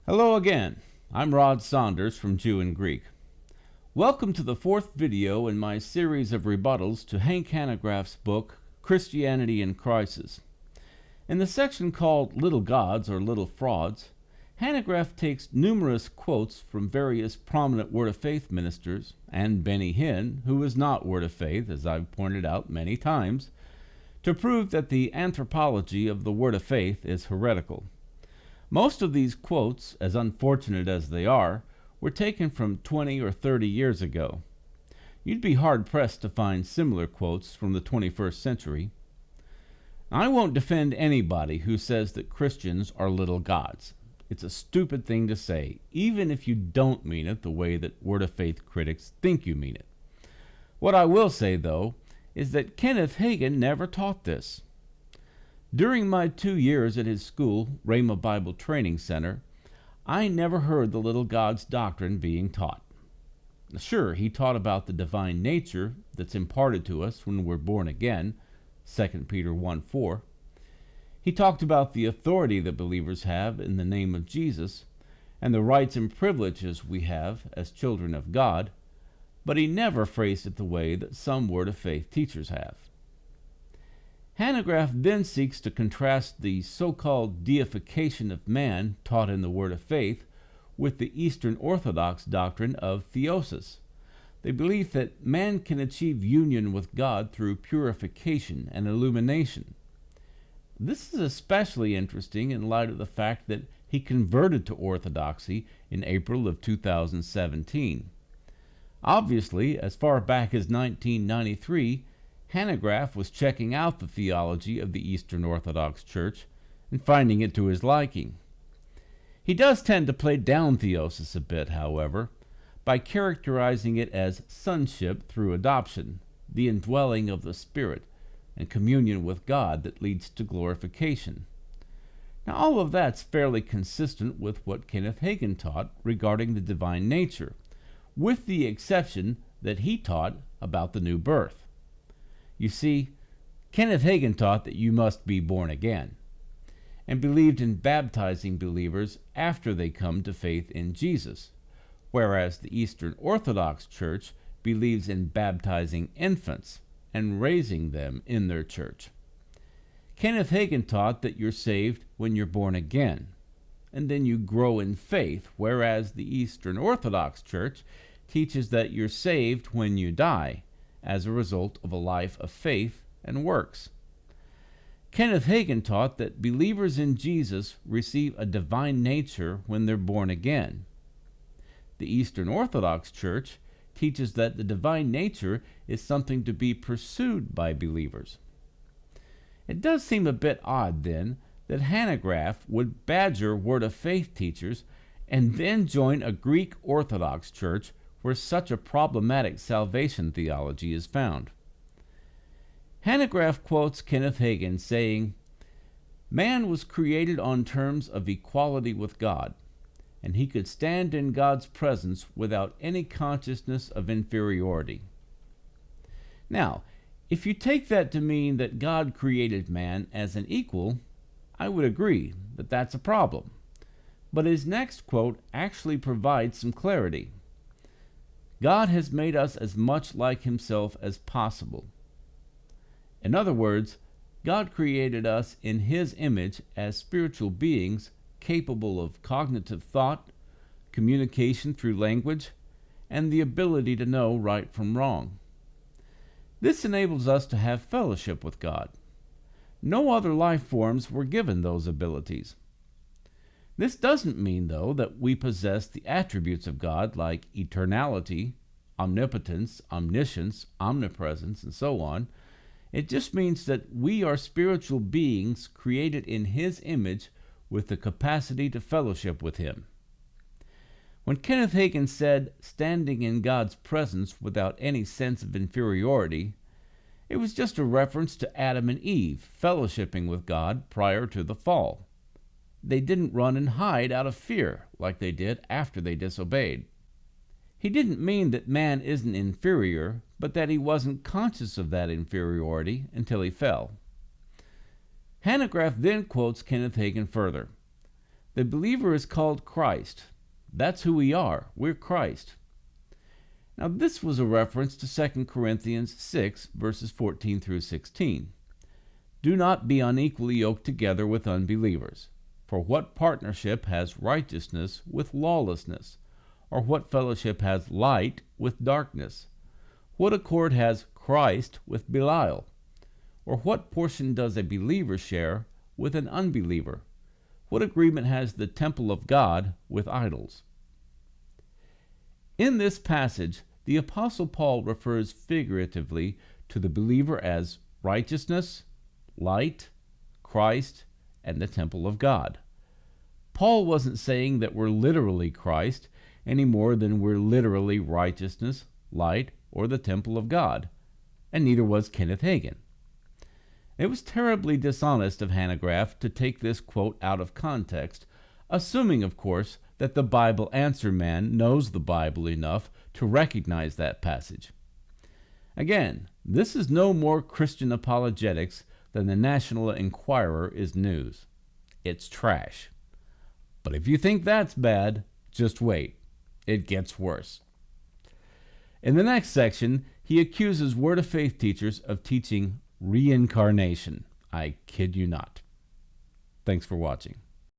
Hello again. I'm Rod Saunders from Jew and Greek. Welcome to the fourth video in my series of rebuttals to Hank Hanegraaff's book, Christianity in Crisis. In the section called Little Gods or Little Frauds, Hanegraaff takes numerous quotes from various prominent Word of Faith ministers and Benny Hinn, who is not Word of Faith, as I've pointed out many times, to prove that the anthropology of the Word of Faith is heretical. Most of these quotes, as unfortunate as they are, were taken from 20 or 30 years ago. You'd be hard-pressed to find similar quotes from the 21st century. I won't defend anybody who says that Christians are little gods. It's a stupid thing to say, even if you don't mean it the way that Word of Faith critics think you mean it. What I will say, though, is that Kenneth Hagin never taught this. During my 2 years at his school, Rhema Bible Training Center, I never heard the little gods doctrine being taught. Sure, he taught about the divine nature that's imparted to us when we're born again, 2 Peter 1:4. He talked about the authority that believers have in the name of Jesus and the rights and privileges we have as children of God, but he never phrased it the way that some Word of Faith teachers have. Hanegraaff then seeks to contrast the so-called deification of man taught in the Word of Faith with the Eastern Orthodox doctrine of theosis, the belief that man can achieve union with God through purification and illumination. This is especially interesting in light of the fact that he converted to Orthodoxy in April of 2017. Obviously, as far back as 1993, Hanegraaff was checking out the theology of the Eastern Orthodox Church and finding it to his liking. He does tend to play down theosis a bit, however, by characterizing it as sonship through adoption, the indwelling of the Spirit, and communion with God that leads to glorification. Now, all of that's fairly consistent with what Kenneth Hagin taught regarding the divine nature, with the exception that he taught about the new birth. You see, Kenneth Hagin taught that you must be born again, and believed in baptizing believers after they come to faith in Jesus, whereas the Eastern Orthodox Church believes in baptizing infants and raising them in their church. Kenneth Hagin taught that you're saved when you're born again, and then you grow in faith, whereas the Eastern Orthodox Church teaches that you're saved when you die, as a result of a life of faith and works. Kenneth Hagin taught that believers in Jesus receive a divine nature when they're born again. The Eastern Orthodox Church teaches that the divine nature is something to be pursued by believers. It does seem a bit odd, then, that Hanegraaff would badger Word of Faith teachers and then join a Greek Orthodox church where such a problematic salvation theology is found. Hanegraaff quotes Kenneth Hagin saying, "Man was created on terms of equality with God, and he could stand in God's presence without any consciousness of inferiority." Now, if you take that to mean that God created man as an equal, I would agree that that's a problem. But his next quote actually provides some clarity. God has made us as much like himself as possible. In other words, God created us in his image as spiritual beings capable of cognitive thought, communication through language, and the ability to know right from wrong. This enables us to have fellowship with God. No other life forms were given those abilities. This doesn't mean, though, that we possess the attributes of God like eternality, omnipotence, omniscience, omnipresence, and so on. It just means that we are spiritual beings created in his image with the capacity to fellowship with him. When Kenneth Hagin said standing in God's presence without any sense of inferiority, it was just a reference to Adam and Eve fellowshipping with God prior to the fall. They didn't run and hide out of fear like they did after they disobeyed. He didn't mean that man isn't inferior, but that he wasn't conscious of that inferiority until he fell. Hanegraaff then quotes Kenneth Hagin further. The believer is called Christ. That's who we are. We're Christ. Now, this was a reference to 2 Corinthians 6, verses 14 through 16. Do not be unequally yoked together with unbelievers. For what partnership has righteousness with lawlessness? Or what fellowship has light with darkness? What accord has Christ with Belial? Or what portion does a believer share with an unbeliever? What agreement has the temple of God with idols? In this passage, the Apostle Paul refers figuratively to the believer as righteousness, light, Christ, and the temple of God. Paul wasn't saying that we're literally Christ any more than we're literally righteousness, light, or the temple of God, and neither was Kenneth Hagin. It was terribly dishonest of Hanegraaff to take this quote out of context, assuming, of course, that the Bible Answer Man knows the Bible enough to recognize that passage. Again, this is no more Christian apologetics than the National Enquirer is news. It's trash. But if you think that's bad, just wait. It gets worse. In the next section, he accuses Word of Faith teachers of teaching reincarnation. I kid you not. Thanks for watching.